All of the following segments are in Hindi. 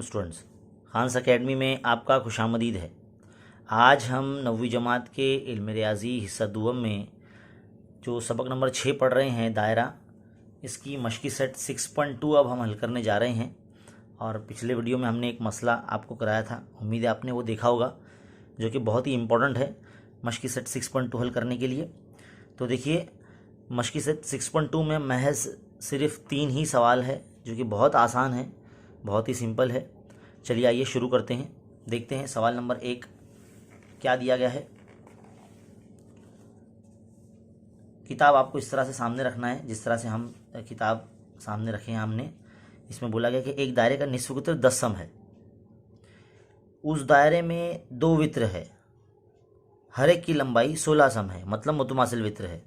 स्टूडेंट्स, खान्स एकेडमी में आपका खुशामदीद है। आज हम 9वीं जमात के इल्म रियाज़ी हिस्सा दुअम में जो सबक नंबर 6 पढ़ रहे हैं दायरा, इसकी मश्की सेट 6.2 अब हम हल करने जा रहे हैं। और पिछले वीडियो में हमने एक मसला आपको कराया था, उम्मीद है आपने वो देखा होगा, जो कि बहुत ही इम्पोर्टेंट है मश्की सेट 6.2 हल करने के लिए। तो देखिए, मश्की सेट 6.2 में महज सिर्फ 3 ही सवाल है, जो कि बहुत आसान है, बहुत ही सिंपल है। चलिए आइए शुरू करते हैं। देखते हैं सवाल नंबर 1 क्या दिया गया है। किताब आपको इस तरह से सामने रखना है, जिस तरह से हम किताब सामने रखे हैं हमने। इसमें बोला गया कि एक दायरे का निस्फ वित्र 10 सम है। उस दायरे में 2 वित्र है, हर एक की लंबाई 16 सम है, मतलब मुतमासिल वित्र है।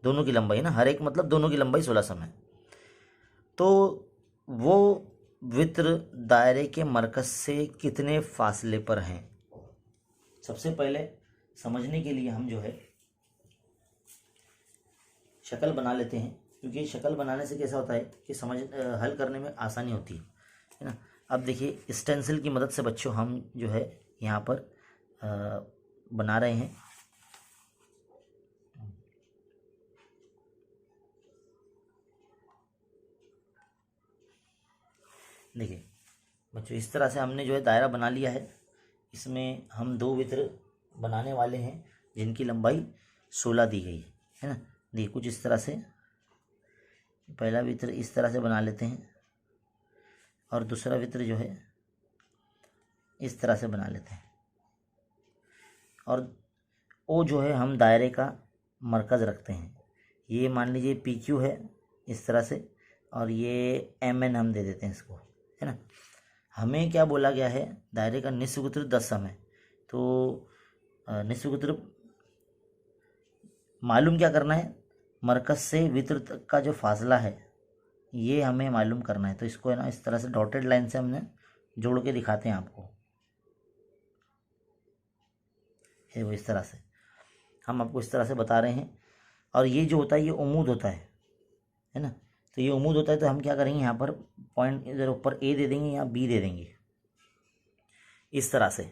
दोनों की लंबाई ना, हर एक मतलब दोनों की लंबाई 16 सम है। तो वो वित्र दायरे के मरकज से कितने फासले पर हैं। सबसे पहले समझने के लिए हम जो है शक्ल बना लेते हैं, क्योंकि शक्ल बनाने से कैसा होता है कि हल करने में आसानी होती है ना। अब देखिए, स्टेंसिल की मदद से बच्चों हम जो है यहाँ पर बना रहे हैं। देखिए बच्चों, इस तरह से हमने जो है दायरा बना लिया है। इसमें हम 2 वित्र बनाने वाले हैं जिनकी लंबाई 16 दी गई है ना। देखिए कुछ इस तरह से, पहला वित्र इस तरह से बना लेते हैं और दूसरा वित्र जो है इस तरह से बना लेते हैं। और ओ जो है हम दायरे का मरकज़ रखते हैं। ये मान लीजिए PQ है इस तरह से, और ये MN हम दे देते हैं इसको, है ना। हमें क्या बोला गया है, दायरे का निस्फ वित्र 10 सम है। तो निस्फ वित्र मालूम क्या करना है, मरकज से वित्र तक का जो फासला है ये हमें मालूम करना है। तो इसको है ना इस तरह से डॉटेड लाइन से हमने जोड़ के दिखाते हैं आपको। ये वो इस तरह से हम आपको इस तरह से बता रहे हैं। और ये जो होता है ये उमूद होता है ना। तो ये उमूद होता है, तो हम क्या करेंगे, यहाँ पर पॉइंट इधर ऊपर A दे देंगे या B दे देंगे इस तरह से।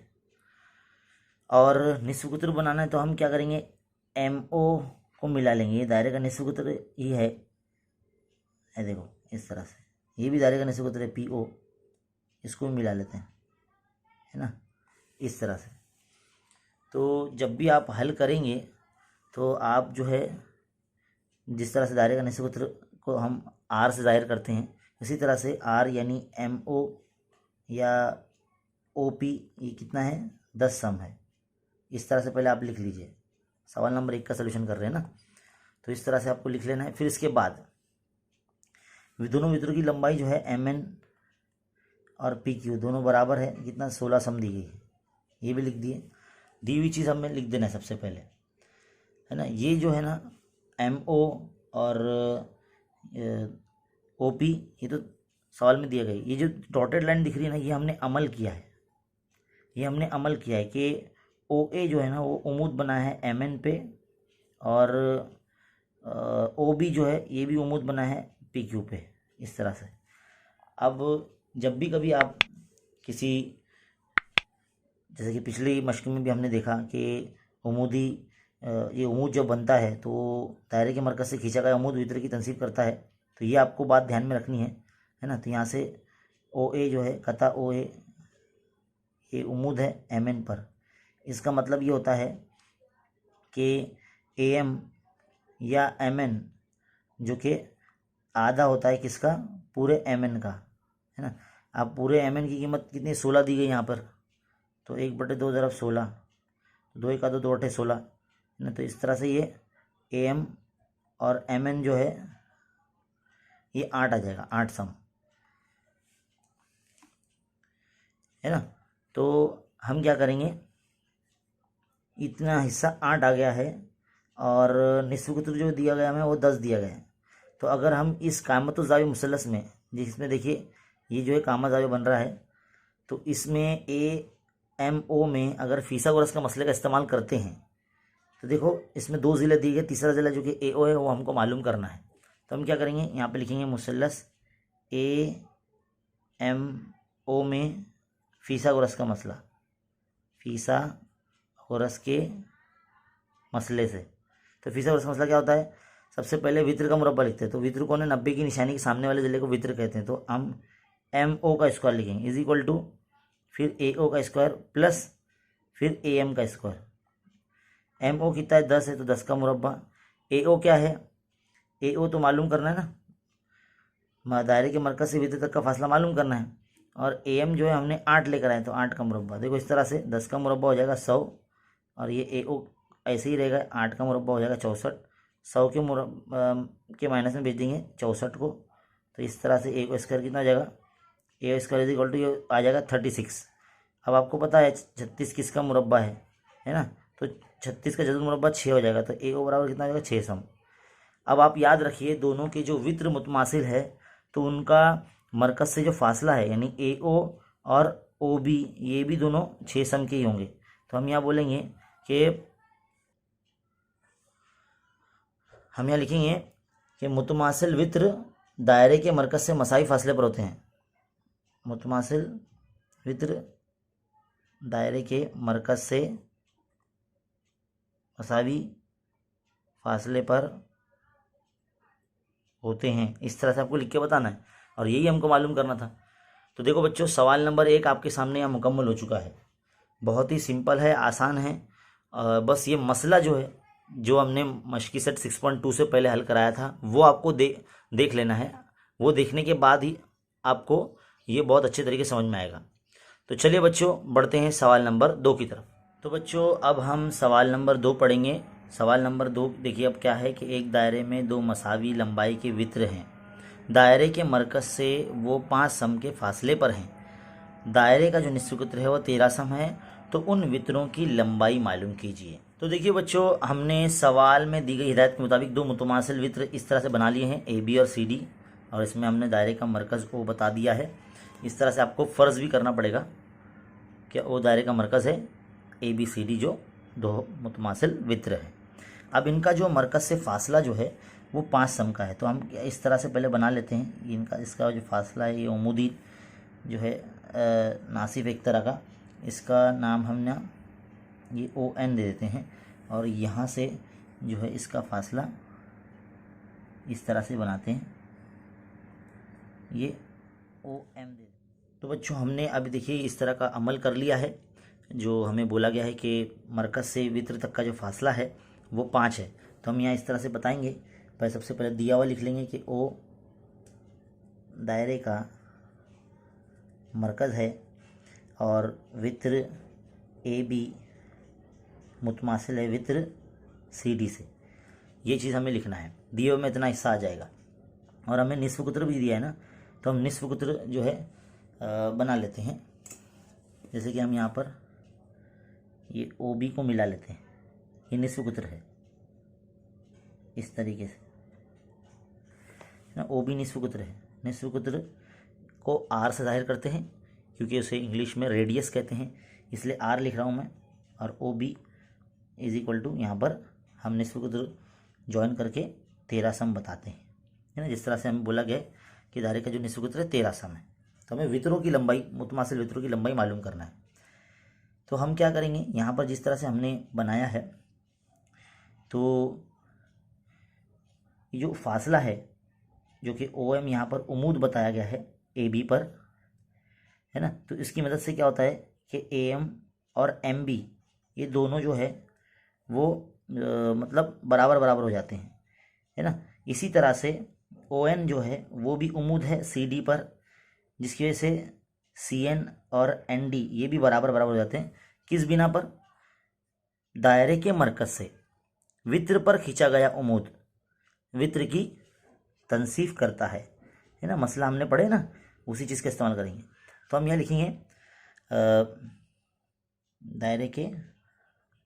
और निस्फ वित्र बनाना है तो हम क्या करेंगे, MO को मिला लेंगे। ये दायरे का निस्फ वित्र ये है, देखो इस तरह से। ये भी दायरे का निस्फ वित्र है PO, इसको भी मिला लेते हैं, है ना, इस तरह से। तो जब भी आप हल करेंगे तो आप जो है जिस तरह से दायरे का निस्फ वित्र को हम R से ज़ाहिर करते हैं, इसी तरह से R यानी MO या OP ये कितना है, 10 सम है। इस तरह से पहले आप लिख लीजिए। सवाल नंबर 1 का सलूशन कर रहे हैं ना, तो इस तरह से आपको लिख लेना है। फिर इसके बाद दोनों वित्रों की लंबाई जो है MN और PQ दोनों बराबर है, कितना 16 सम दी गई है, ये भी लिख दिए। दी हुई चीज़ हमें लिख देना है सबसे पहले, है ना। ये जो है ना MO और OP ये तो सवाल में दिया गया। ये जो डॉटेड लाइन दिख रही है ना, ये हमने अमल किया है। ये हमने अमल किया है कि OA जो है ना वो उमूद बना है MN पे, और OB जो है ये भी उमूद बना है PQ पे, इस तरह से। अब जब भी कभी आप किसी, जैसे कि पिछली मश्क में भी हमने देखा कि ये उमूद जब बनता है तो दायरे के मरकज से खींचा गया उमूद वित्र की तनसीब करता है। तो ये आपको बात ध्यान में रखनी है ना। तो यहाँ से OA जो है, कता OA ये उमूद है MN पर। इसका मतलब ये होता है कि AM या MN जो कि आधा होता है किसका, पूरे MN का, है ना। अब पूरे MN की कीमत कितनी, 16 दी गई यहाँ पर। तो 1/2 ज़रब 16, 2 1 2 2 8 16, है ना। तो इस तरह से ये AM और MN जो है ये 8 आ जाएगा, 8 सम, है ना। तो हम क्या करेंगे, इतना हिस्सा 8 आ गया है और निस्फ वित्र जो दिया गया हमें वो 10 दिया गया है। तो अगर हम इस कामत ज़ावी मुसलस में, जिसमें देखिए ये जो है कामा ज़ावी बन रहा है, तो इसमें AMO में अगर फिसागोरस का मसले का इस्तेमाल करते हैं तो देखो इसमें 2 ज़िले दिए गए, तीसरा ज़िला जो कि AO है वो हमको मालूम करना है। तो हम क्या करेंगे, यहाँ पे लिखेंगे मुसलस AMO ओ में फीसागोरस का मसला, फीसागोरस के मसले से। तो फीसागोरस का मसला क्या होता है, सबसे पहले वित्र का मुरब्बा लिखते हैं। तो वित्र कौन है, 90 की निशानी के सामने वाले जिले को वित्र कहते हैं। तो हम एम ओ का स्क्वायर लिखेंगे इज इक्वल टू फिर ए ओ का स्क्वायर प्लस फिर ए एम का स्क्वायर। एम ओ कितना है 10 है, तो 10 का मुरब्बा। ए ओ क्या है, ए ओ तो मालूम करना है ना, दायरे के मरकज से वित्र तक का फासला मालूम करना है। और ए एम जो है हमने 8 लेकर आए, तो 8 का मुरब्बा। देखो इस तरह से 10 का मुरब्बा हो जाएगा 100, और ये ए ओ ऐसे ही रहेगा, 8 का मुरब्बा हो जाएगा 64। 100 के माइनस में भेज देंगे 64 को, तो इस तरह से ए ओ स्क्वायर कितना हो जाएगा, ए स्क्वायर इज इक्वल टू ये आ जाएगा 36। अब आपको पता है 36 किसका मुरब्बा है ना, तो 36 का जदुल मुरब्बा 6 हो जाएगा। तो ए ओ बराबर कितना हो जाएगा 6 सम। अब आप याद रखिए दोनों के जो वित्र मुतमासिल है तो उनका मरकज से जो फासला है यानी ए ओ और ओ बी, ये भी दोनों 6 सम के ही होंगे। तो हम यहाँ बोलेंगे कि हम यहाँ लिखेंगे कि मुतमासिल वित्र दायरे के मरकज से मसाई फासले पर होते हैं। मुतमासिल वित्र दायरे के मरकज से मसावी फासले पर होते हैं। इस तरह से आपको लिख के बताना है, और यही हमको मालूम करना था। तो देखो बच्चों, सवाल नंबर 1 आपके सामने यहाँ मुकम्मल हो चुका है। बहुत ही सिंपल है, आसान है। बस ये मसला जो है, जो हमने मशकी सेट 6.2 से पहले हल कराया था, वो आपको देख लेना है। वो देखने के बाद ही आपको ये बहुत अच्छे तरीके से समझ में आएगा। तो चलिए बच्चों, बढ़ते हैं सवाल नंबर 2 की तरफ। तो बच्चों, अब हम सवाल नंबर 2 पढ़ेंगे। सवाल नंबर 2 देखिए अब क्या है कि एक दायरे में 2 मसावी लंबाई के वित्र हैं। दायरे के मरकज से वो 5 सम के फासले पर हैं। दायरे का जो निश्चित वित्र है वो 13 सम है। तो उन वित्रों की लंबाई मालूम कीजिए। तो देखिए बच्चों, हमने सवाल में दी गई हिदायत के मुताबिक 2 मुतमासिल वित्र इस तरह से बना लिए हैं, ए बी और सी डी, और इसमें हमने दायरे का मरकज़ को बता दिया है। इस तरह से आपको फ़र्ज़ भी करना पड़ेगा कि वो दायरे का मरकज़ है ए बी सी डी, जो 2 मुतमासिल वित्र है। अब इनका जो मरकज़ से फासला जो है वो 5 सम का है। तो हम इस तरह से पहले बना लेते हैं। इसका जो फासला है, ये उमूदी जो है नासिफ एक तरह का, इसका नाम हमने ये ओ एन दे देते हैं, और यहाँ से जो है इसका फासला इस तरह से बनाते हैं, ये ओ एम दे। तो बच्चों, हमने अभी देखिए इस तरह का अमल कर लिया है। जो हमें बोला गया है कि मरकज़ से वित्र तक का जो फासला है वो 5 है। तो हम यहाँ इस तरह से बताएंगे। पहले सबसे पहले दिया हुआ लिख लेंगे कि ओ दायरे का मरकज़ है और वित्र ए बी मुतमासिल है वित्र सी डी से। ये चीज़ हमें लिखना है। दिए हुए में इतना हिस्सा आ जाएगा, और हमें निस्फ कुत्र भी दिया है ना, तो हम निस्फ कुत्र जो है बना लेते हैं। जैसे कि हम यहाँ पर ये ओ बी को मिला लेते हैं, ये निस्फ कुत्र है इस तरीके से ना, ओ बी निस्फ कुत्र है। निस्फ कुत्र को आर से जाहिर करते हैं क्योंकि उसे इंग्लिश में रेडियस कहते हैं, इसलिए आर लिख रहा हूँ मैं। और O B is equal to, यहाँ पर हम निस्फ कुत्र ज्वाइन करके 13 सम बताते हैं, है ना। जिस तरह से हमें बोला गया कि दायरे का जो निस्फ कुत्र है 13 सम है, तो हमें वित्रों की लंबाई, मुतमासिल वित्रों की लंबाई मालूम करना है। तो हम क्या करेंगे, यहाँ पर जिस तरह से हमने बनाया है, तो जो फासला है जो कि ओ एम यहाँ पर उमूद बताया गया है ए बी पर, है ना, तो इसकी मदद से क्या होता है कि ए एम और एम बी ये दोनों जो है वो मतलब बराबर बराबर हो जाते हैं, है ना। इसी तरह से ओ एन जो है वो भी उमूद है सी डी पर, जिसकी वजह से सी एन और एन डी ये भी बराबर बराबर हो जाते हैं। किस बिना पर, दायरे के मरकज से वित्र पर खींचा गया उमूद वित्र की तनसीफ करता है ना। मसला हमने पढ़े ना, उसी चीज़ का इस्तेमाल करेंगे। तो हम यहाँ लिखेंगे दायरे के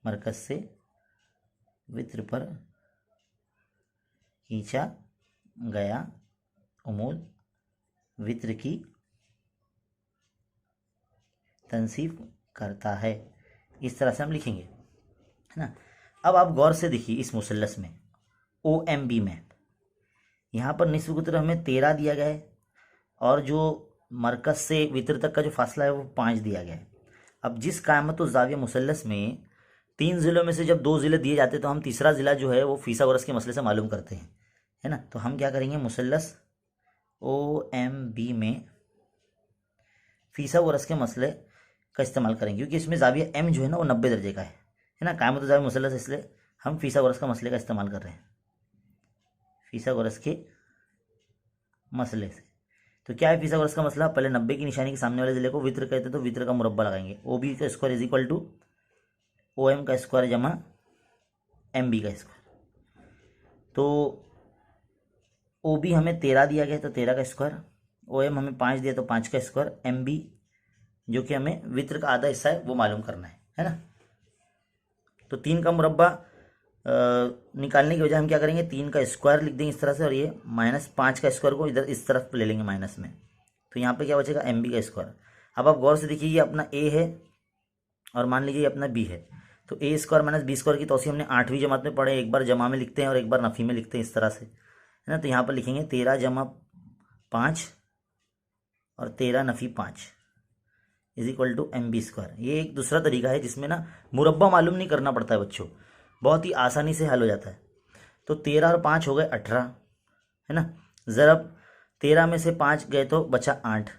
मरकज से वित्र पर खींचा गया उमूद वित्र की तनसीफ करता है। इस तरह से हम लिखेंगे, है ना। अब आप गौर से देखिए इस मुसल्लस में ओ एम बी में, यहाँ पर निस्फ कुत्र हमें 13 दिया गया है, और जो मरकज से वित्र तक का जो फासला है वो 5 दिया गया है। अब जिस कायमत व जाविया मुसल्लस में 3 ज़िलों में से जब 2 ज़िले दिए जाते हैं तो हम तीसरा ज़िला जो है वो फीसागोरस के मसले से मालूम करते हैं, है ना। तो हम क्या करेंगे, मुसल्लस OMB में फीसागोरस के मसले का इस्तेमाल करेंगे, क्योंकि इसमें जाविया M जो है ना वो 90 दर्जे का है ना, कायमत व जाविया मुसल्लस, इसलिए हम फीसागोरस का मसले का इस्तेमाल कर रहे हैं, फीसागोरस के मसले से। तो क्या है फीसागोरस का मसला, पहले 90 की निशानी के सामने वाले जिले को वित्र कहते हैं, तो वित्र का मुरब्बा लगाएंगे। OB का square is equal to OM का स्क्वायर जमा MB का स्क्वायर। तो OB हमें 13 दिया गया तो 13 का स्क्वायर, OM हमें 5 दिया तो 5 का स्क्वायर, MB जो कि हमें वित्र का आधा हिस्सा है वो मालूम करना है ना। तो 3 का मुरब्बा निकालने की वजह हम क्या करेंगे, 3 का स्क्वायर लिख देंगे इस तरह से, और ये -5 का स्क्वायर को इधर इस तरफ ले लेंगे माइनस में, तो यहाँ पे क्या बचेगा, MB का स्क्वायर। अब आप गौर से देखिए, ये अपना A है और मान लीजिए अपना B है, तो A square minus B square की तौसीह हमने 8वीं जमात में पढ़े, एक बार जमा में लिखते हैं और एक बार नफ़ी में लिखते हैं इस तरह से, है ना। तो यहाँ पर लिखेंगे 13 जमा 5 और 13 नफ़ी 5 is equal to MB square. ये एक दूसरा तरीका है जिसमें ना मुरब्बा मालूम नहीं करना पड़ता है बच्चों, बहुत ही आसानी से हल हो जाता है। तो 13 और 5 हो गए 18, है ना। ज़रब 13 में से 5 गए तो बचा 8।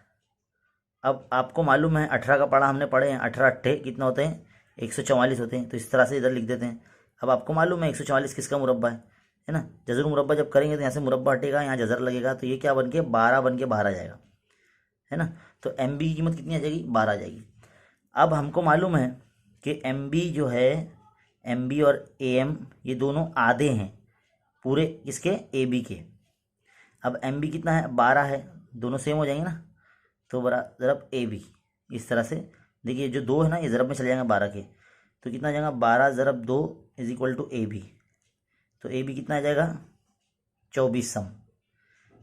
अब आपको मालूम है 18 का पढ़ा हमने पढ़े हैं, 18 अट्ठे कितना होते हैं, 144 होते हैं, तो इस तरह से इधर लिख देते हैं। अब आपको मालूम है 144 किसका मुरब्बा है ना। जज़र मुरब्बा जब करेंगे तो यहाँ से मुरब्बा हटेगा, यहाँ जज़र लगेगा, तो ये क्या बन के 12 बन के बाहर आ जाएगा, है ना। तो MB की कीमत कितनी आ जाएगी, 12 आ जाएगी। अब हमको मालूम है कि MB जो है, MB और AM ये दोनों आधे हैं पूरे किसके, AB के। अब MB कितना है, 12 है, दोनों सेम हो जाएंगे ना, तो बड़ा ज़रब AB इस तरह से। देखिए जो 2 है ना ये ज़रब में चले जाएंगे 12 के, तो कितना आ जाएगा, 12 ज़रब 2 इज इक्वल टू AB। तो AB कितना आ जाएगा, 24 सम।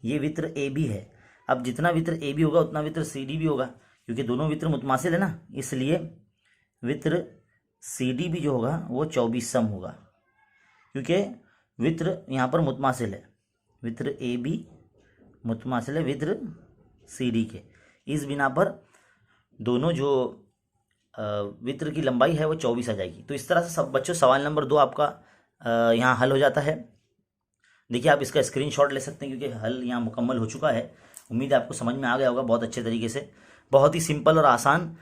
ये वित्र AB है। अब जितना वित्र AB होगा उतना वित्र CD भी होगा, क्योंकि दोनों वित्र मुतमासिल है ना, इसलिए वित्र CD भी जो होगा वो 24 सम होगा, क्योंकि वित्र यहाँ पर मुतमासिल है, वित्र AB मुतमासिल है वित्र CD के। इस बिना पर दोनों जो वित्र की लंबाई है वो 24 आ जाएगी। तो इस तरह से सब बच्चों सवाल नंबर 2 आपका यहाँ हल हो जाता है। देखिए आप इसका स्क्रीनशॉट ले सकते हैं, क्योंकि हल यहाँ मुकम्मल हो चुका है। उम्मीद है आपको समझ में आ गया होगा बहुत अच्छे तरीके से, बहुत ही सिंपल और आसान।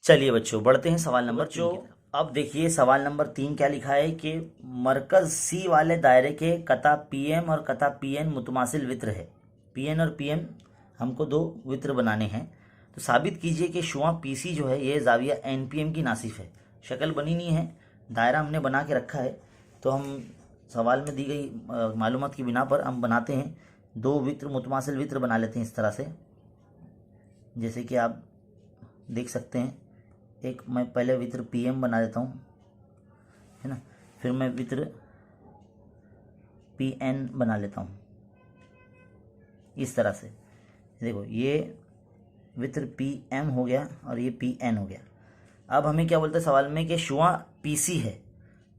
चलिए बच्चों बढ़ते हैं सवाल नंबर 3 की तरफ। अब देखिए सवाल नंबर 3 क्या लिखा है कि मरकज C वाले दायरे के कता PM और कता PN मुतमासिल वित्र है। PN और PM हमको 2 वित्र बनाने हैं, तो साबित कीजिए कि शुआ PC जो है ये जाविया NPM की नासिफ है। शक्ल बनी नहीं है, दायरा हमने बना के रखा है, तो हम सवाल में दी गई मालूमात की बिना पर हम बनाते हैं 2 वित्र मुतमासिल वित्र बना लेते हैं इस तरह से, जैसे कि आप देख सकते हैं। एक मैं पहले वित्र PM बना देता हूँ, है ना, फिर मैं वित्र PN बना लेता हूँ इस तरह से। देखो ये वित्र PM हो गया और ये PN हो गया। अब हमें क्या बोलते हैं सवाल में कि शुआ PC है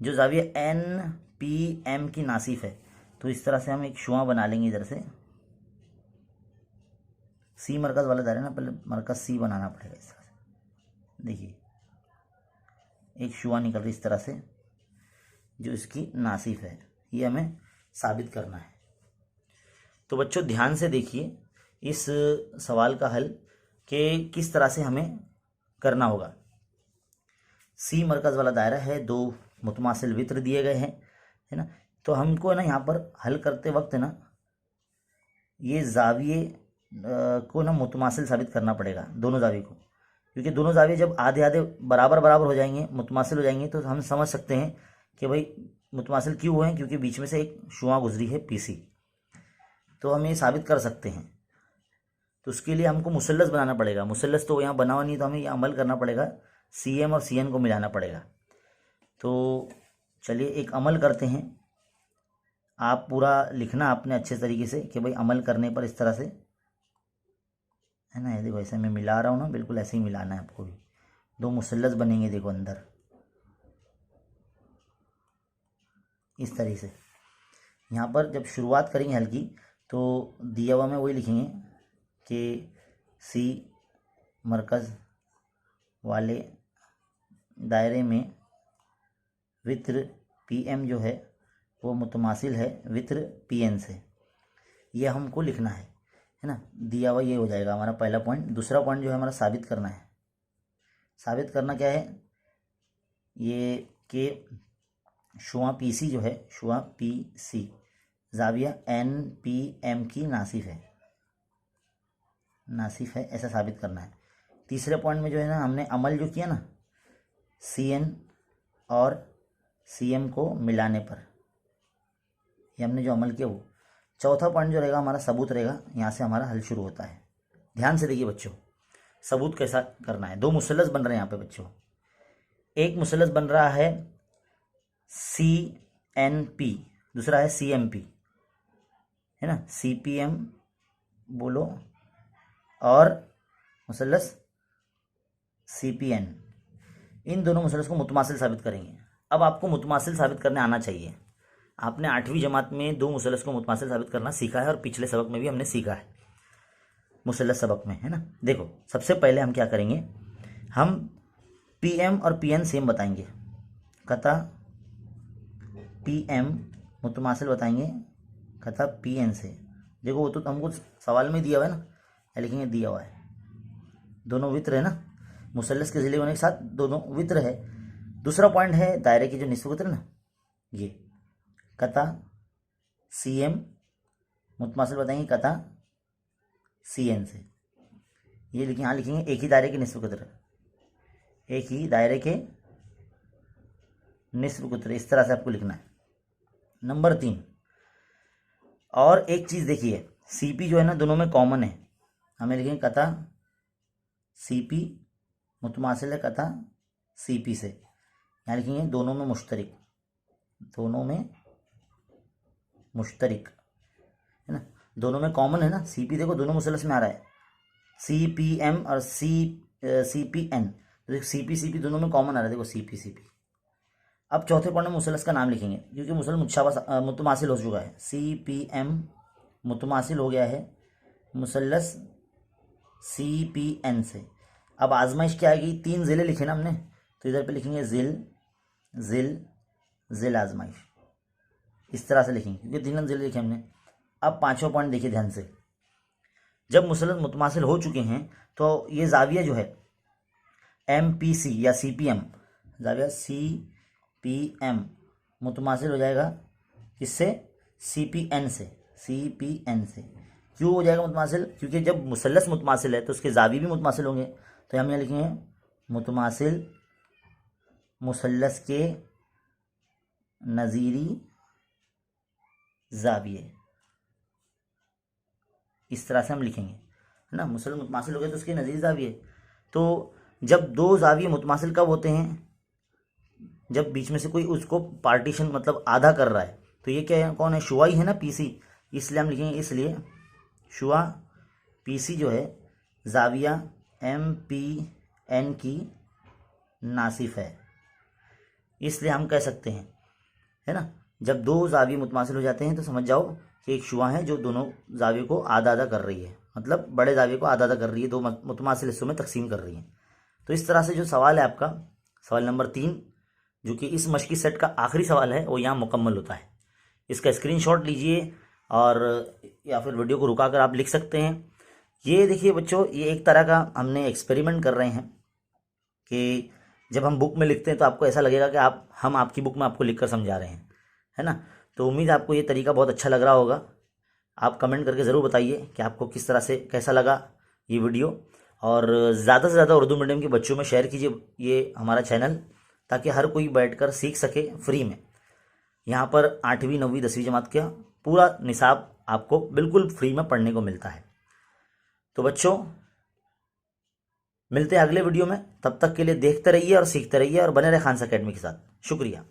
जो जाविया NPM की नासिफ है, तो इस तरह से हम एक शुआ बना लेंगे इधर से। C मरकज़ वाला दायरा ना, पहले मरकज़ C बनाना पड़ेगा इस तरह से। देखिए एक शुआ निकल रही इस तरह से जो इसकी नासिफ है, ये हमें साबित करना है। तो बच्चों ध्यान से देखिए इस सवाल का हल कि किस तरह से हमें करना होगा। C मरकज़ वाला दायरा है, 2 मुतमासिल वित्र दिए गए हैं, है ना। तो हमको ना यहाँ पर हल करते वक्त ना ये जाविये को ना मुतमासिल साबित करना पड़ेगा, दोनों जाविये को, क्योंकि दोनों जाविये जब आधे आधे बराबर बराबर हो जाएंगे, मुतमासिल हो जाएंगे, तो हम समझ सकते हैं कि भाई मुतमासिल क्यों हुए हैं, क्योंकि बीच में से एक शुआ गुजरी है PC, तो हम ये साबित कर सकते हैं। तो उसके लिए हमको मुसल्लस बनाना पड़ेगा। मुसल्लस तो यहाँ बना हुआ नहीं, तो हमें ये अमल करना पड़ेगा, CM और CN को मिलाना पड़ेगा। तो चलिए एक अमल करते हैं, आप पूरा लिखना आपने अच्छे तरीके से कि भाई अमल करने पर इस तरह से, है ना। ये देखो ऐसे मैं मिला रहा हूँ ना, बिल्कुल ऐसे ही मिलाना है आपको भी। 2 मुसल्लस बनेंगे देखो अंदर इस तरीके से। यहाँ पर जब शुरुआत करेंगे हल की तो दिया हुआ में वही लिखेंगे कि सी मरकज़ वाले दायरे में वित्र PM जो है वो मुतमासिल है वित्र PN से। ये हमको लिखना है ना। दिया हुआ ये हो जाएगा हमारा पहला पॉइंट। दूसरा पॉइंट जो है हमारा साबित करना है। साबित करना क्या है, ये कि शुआ PC जो है, शुआ PC ज़ाविया NPM की नासिफ है, ऐसा साबित करना है। तीसरे पॉइंट में जो है ना, हमने अमल जो किया ना CN और CM को मिलाने पर, ये हमने जो अमल किया वो। चौथा पॉइंट जो रहेगा हमारा सबूत रहेगा, यहाँ से हमारा हल शुरू होता है। ध्यान से देखिए बच्चों, सबूत कैसा करना है। दो मुसल्लस बन रहे हैं यहाँ पे बच्चों। एक मुसल्लस बन रहा है CNP, दूसरा है CMP, है ना। CPM बोलो और मुसल्लस CPN, इन दोनों मुसल्लस को मुतमासिल साबित करेंगे। अब आपको मुतमासिल साबित करने आना चाहिए। आपने 8वीं जमात में दो मुसल्लस को मुतमासिल साबित करना सीखा है और पिछले सबक में भी हमने सीखा है, मुसल्लस सबक में, है ना। देखो सबसे पहले हम क्या करेंगे, हम PM और PN सेम बताएंगे, कता PM मुतमासिल बताएंगे कता PN से। देखो वो तो हमको सवाल में दिया हुआ है ना, लिखेंगे दिया हुआ है, दोनों वित्र है ना, मुसल्लस के ज़िले होने के साथ दोनों वित्र है। दूसरा पॉइंट है दायरे की जो निस्फ वित्र ना, ये कता CM मुतमासिल बताएंगे कता CN से। ये लिखेंगे, यहाँ लिखेंगे एक ही दायरे के निस्फ वित्र, एक ही दायरे के निस्फ वित्र, इस तरह से आपको लिखना है। नंबर 3, और एक चीज़ देखिए, CP जो है ना दोनों में कॉमन है, हमें लिखेंगे कता CP मुतमासिल है कता CP से। यहाँ लिखेंगे दोनों में मुश्तरिक, दोनों में मुश्तरिक, है ना, दोनों में कॉमन है ना। CP देखो दोनों मुसल्लस में आ रहा है, CPM और CPN, तो देखो CP दोनों में कॉमन आ रहा है, देखो CP। अब चौथे पॉइंट में मुसल्लस का नाम लिखेंगे, क्योंकि मुसल्लस मुतमासिल हो चुका है। CPM मुतमासिल हो गया है मुसल्लस CPN से। अब आजमाइश क्या आएगी, 3 ज़िले लिखे ना हमने, तो इधर पे लिखेंगे ज़िल आजमाइश, इस तरह से लिखेंगे क्योंकि 3 ज़िले लिखे हमने। अब 5वां पॉइंट देखिए ध्यान से, जब मुसल्लस मुतमासिल हो चुके हैं तो ये ज़ाविया जो है MPC या CPM, ज़ाविया CPM मुतमासिल हो जाएगा किससे, CPN से। क्यों हो जाएगा मुतमासिल, क्योंकि जब मुसल्लस मुतमासिल है तो उसके ज़ावी भी मुतमासिल होंगे। तो हम यहाँ लिखेंगे मुतमासिल मुसल्लस के नज़ीरी ज़ाविये, इस तरह से हम लिखेंगे, है ना। मुसल्लस मुतमासिल हो गए तो उसके नज़ीरी ज़ाविये। तो जब दो ज़ाविये मुतमासिल कब होते हैं, जब बीच में से कोई उसको पार्टीशन मतलब आधा कर रहा है। तो ये क्या है, कौन है, शुआ ही है ना, PC, इसलिए हम लिखेंगे, इसलिए शुआ PC जो है ज़ाविया MPN की नासिफ है, इसलिए हम कह सकते हैं, है ना। जब दो ज़ाविये मुतमासिल हो जाते हैं तो समझ जाओ कि एक शुआ है जो दोनों ज़ाविये को आधा आधा कर रही है, मतलब बड़े ज़ाविये को आधा आधा कर रही है, दो मुतमासिल हिस्सों में तकसीम कर रही है। तो इस तरह से जो सवाल है आपका, सवाल नंबर 3, जो कि इस मश्की सेट का आखिरी सवाल है, वो यहाँ मुकम्मल होता है। इसका स्क्रीनशॉट लीजिए और या फिर वीडियो को रुका कर आप लिख सकते हैं। ये देखिए बच्चों, ये एक तरह का हमने एक्सपेरिमेंट कर रहे हैं कि जब हम बुक में लिखते हैं तो आपको ऐसा लगेगा कि हम आपकी बुक में आपको लिख कर समझा रहे हैं, है ना। तो उम्मीद है आपको ये तरीका बहुत अच्छा लग रहा होगा। आप कमेंट करके ज़रूर बताइए कि आपको किस तरह से कैसा लगा ये वीडियो, और ज़्यादा से ज़्यादा उर्दू मीडियम के बच्चों में शेयर कीजिए ये हमारा चैनल, ताकि हर कोई बैठकर सीख सके फ्री में। यहाँ पर 8वीं 9वीं 10वीं जमात का पूरा निसाब आपको बिल्कुल फ्री में पढ़ने को मिलता है। तो बच्चों मिलते हैं अगले वीडियो में, तब तक के लिए देखते रहिए और सीखते रहिए और बने रहे खानसा अकेडमी के साथ। शुक्रिया।